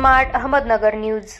Smart Ahmednagar news.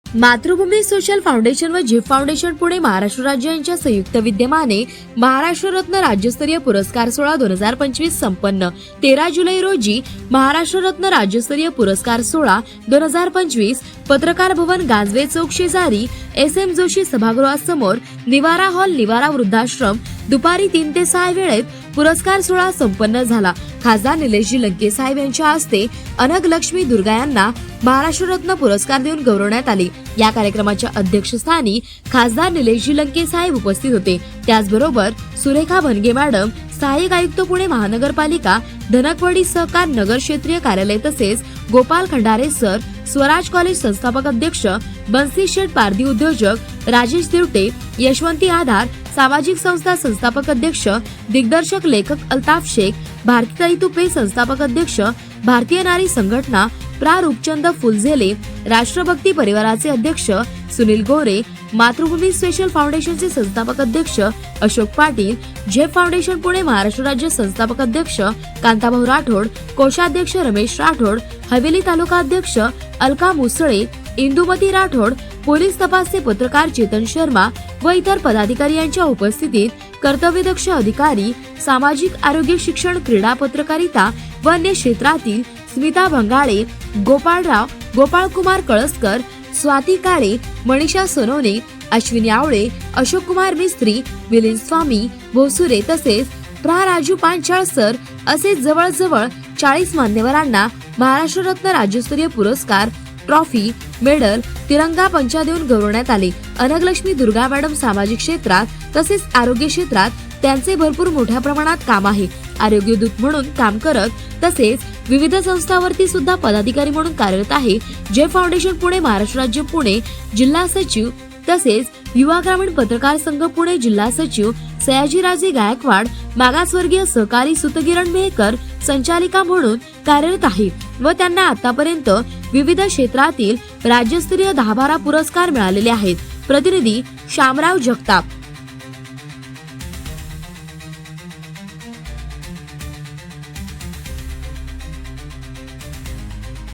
मातृभूमी social foundation व झेप फाउंडेशन पुणे महाराष्ट्र राज्य यांच्या संयुक्त विद्यमाने महाराष्ट्र रत्न राज्यस्तरीय पुरस्कार सोहळा 2025 संपन्न। 13 जुलै रोजी महाराष्ट्र रत्न राज्यस्तरीय पुरस्कार सोहळा 2025 पत्रकार भवन गाजवे चौक शेजारी SM जोशी सभागृहासमोर निवारा हॉल निवारा वृद्धाश्रम दुपारी 3 ते 6 वेळेत पुरस्कार सोहळा संपन्न झाला। खासदार निलेशजी लंके साहेब यांच्या हस्ते अनग लक्ष्मी दुर्गा यांना महाराष्ट्र रत्न पुरस्कार देऊन गौरवण्यात आले। या कार्यक्रमाच्या अध्यक्षस्थानी खासदार निलेशजी लंके साहेब उपस्थित होते। त्याचबरोबर सुरेखा बनगे मॅडम, सहाय्यक आयुक्त पुणे महानगरपालिका, धनकवडी सहकार नगर क्षेत्रीय कार्यालय तसेच गोपाल खंडारे सर, स्वराज कॉलेज संस्थापक अध्यक्ष बन्सी शेठ पारधी उद्योजक राजेश देवटे, यशवंती आधार सामाजिक संस्था संस्थापक अध्यक्ष दिग्दर्शक लेखक अल्ताफ शेख, भारतीताई तुपे संस्थापक अध्यक्ष भारतीय नारी संघटना प्रा रूपचंद फुलझेले, राष्ट्रभक्ती परिवाराचे अध्यक्ष सुनील गोरे, मातृभूमी स्पेशल फाउंडेशनचे संस्थापक अध्यक्ष अशोक पाटील, झेप फाउंडेशन पुणे महाराष्ट्र राज्य संस्थापक अध्यक्ष कांताभाऊ राठोड, कोषाध्यक्ष रमेश राठोड, हवेली तालुका अध्यक्ष अलका मुसळे, इंदुमती राठोड, पोलीस तपासचे पत्रकार चेतन शर्मा व इतर पदाधिकारी यांच्या उपस्थितीत कर्तव्यदक्ष अधिकारी, सामाजिक आरोग्य शिक्षण क्रीडा पत्रकारिता व अन्य क्षेत्रातील स्मिता भंगाळे, गोपाळराव, गोपाळकुमार कळसकर, स्वाती काळे, मनीषा सोनवणे, अश्विनी आवळे, अशोक कुमार मिस्त्री, मिलिंद स्वामी भोसुरे तसेच प्रा राजू पांचाळ सर असे जवळजवळ 40 मान्यवरांना महाराष्ट्र रत्न राज्यस्तरीय पुरस्कार, ट्रॉफी, मेडल, तिरंगा पंचा देऊन गौरवण्यात आले। अनगलक्ष्मी दुर्गा मॅडम सामाजिक क्षेत्रात तसेच आरोग्य क्षेत्रात त्यांचे भरपूर मोठ्या प्रमाणात काम आहे। आरोग्य दूत म्हणून काम करत तसेच विविध संस्थांवरती सुद्धा पदाधिकारी म्हणून कार्यरत आहे। झेप फाउंडेशन पुणे महाराष्ट्र राज्य पुणे जिल्हा सचिव तसेच युवा ग्रामीण पत्रकार संघ पुणे जिल्हा सचिव सयाजीराजे गायकवाड, मागासवर्गीय सहकारी सुतगिरण मेहकर संचालिका म्हणून कार्यरत आहे व त्यांना आतापर्यंत विविध क्षेत्रातील राज्यस्तरीय 10-12 पुरस्कार मिळालेले आहेत। प्रतिनिधी शामराव जगताप।